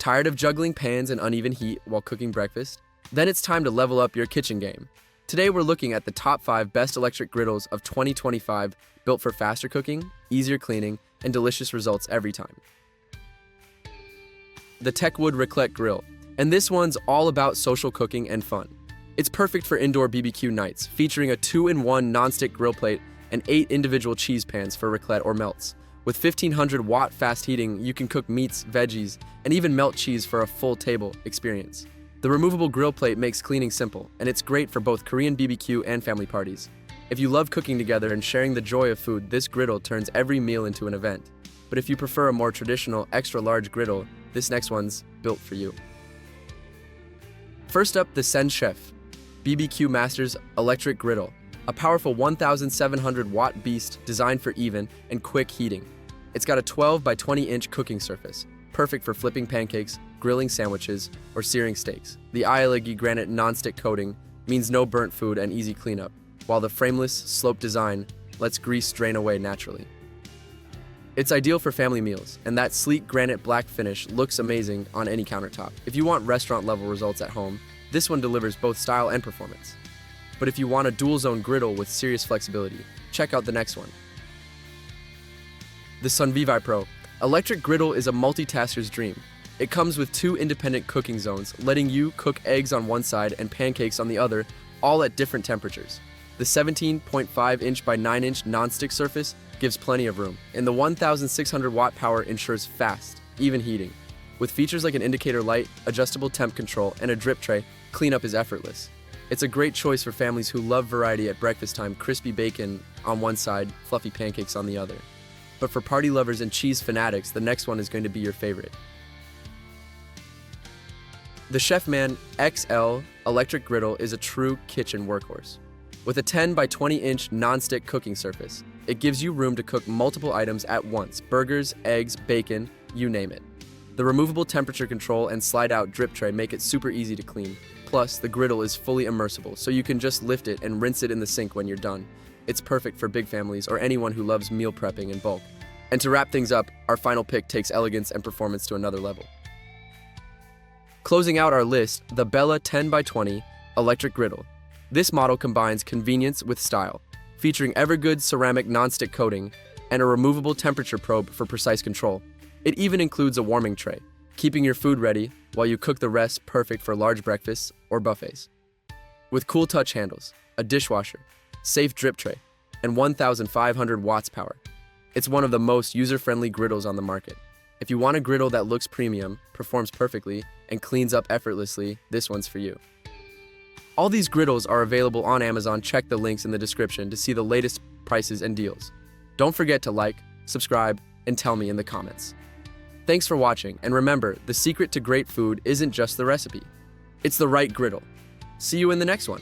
Tired of juggling pans and uneven heat while cooking breakfast? Then it's time to level up your kitchen game. Today we're looking at the top 5 best electric griddles of 2025, built for faster cooking, easier cleaning, and delicious results every time. The echwood raclette grill, and this one's all about social cooking and fun. It's perfect for indoor BBQ nights, featuring a 2-in-1 nonstick grill plate and 8 individual cheese pans for raclette or melts. With 1500-watt fast heating, you can cook meats, veggies, and even melt cheese for a full table experience. The removable grill plate makes cleaning simple, and it's great for both Korean BBQ and family parties. If you love cooking together and sharing the joy of food, this griddle turns every meal into an event. But if you prefer a more traditional, extra-large griddle, this next one's built for you. First up, the ENSCHEF BBQ Masters Electric Griddle, a powerful 1,700-watt beast designed for even and quick heating. It's got a 12 by 20-inch cooking surface, perfect for flipping pancakes, grilling sandwiches, or searing steaks. The Ialigi granite non-stick coating means no burnt food and easy cleanup, while the frameless, sloped design lets grease drain away naturally. It's ideal for family meals, and that sleek granite black finish looks amazing on any countertop. If you want restaurant-level results at home, this one delivers both style and performance. But if you want a dual-zone griddle with serious flexibility, check out the next one. The UNVIVIPRO Electric Griddle is a multitasker's dream. It comes with 2 independent cooking zones, letting you cook eggs on one side and pancakes on the other, all at different temperatures. The 17.5-inch by 9-inch non-stick surface gives plenty of room, and the 1,600-watt power ensures fast, even heating. With features like an indicator light, adjustable temp control, and a drip tray, cleanup is effortless. It's a great choice for families who love variety at breakfast time, crispy bacon on one side, fluffy pancakes on the other. But for party lovers and cheese fanatics, the next one is going to be your favorite. The hefman XL Electric Griddle is a true kitchen workhorse. With a 10 by 20-inch non-stick cooking surface, it gives you room to cook multiple items at once: burgers, eggs, bacon, you name it. The removable temperature control and slide-out drip tray make it super easy to clean. Plus, the griddle is fully immersible, so you can just lift it and rinse it in the sink when you're done. It's perfect for big families or anyone who loves meal prepping in bulk. And to wrap things up, our final pick takes elegance and performance to another level. Closing out our list, the Bella 10 by 20 Electric Griddle. This model combines convenience with style, featuring Evergood ceramic nonstick coating and a removable temperature probe for precise control. It even includes a warming tray, keeping your food ready while you cook the rest, perfect for large breakfasts or buffets. With cool touch handles, a dishwasher, safe drip tray, and 1,500 watts power, it's one of the most user-friendly griddles on the market. If you want a griddle that looks premium, performs perfectly, and cleans up effortlessly, this one's for you. All these griddles are available on Amazon. Check the links in the description to see the latest prices and deals. Don't forget to like, subscribe, and tell me in the comments. Thanks for watching, and remember, the secret to great food isn't just the recipe. It's the right griddle. See you in the next one.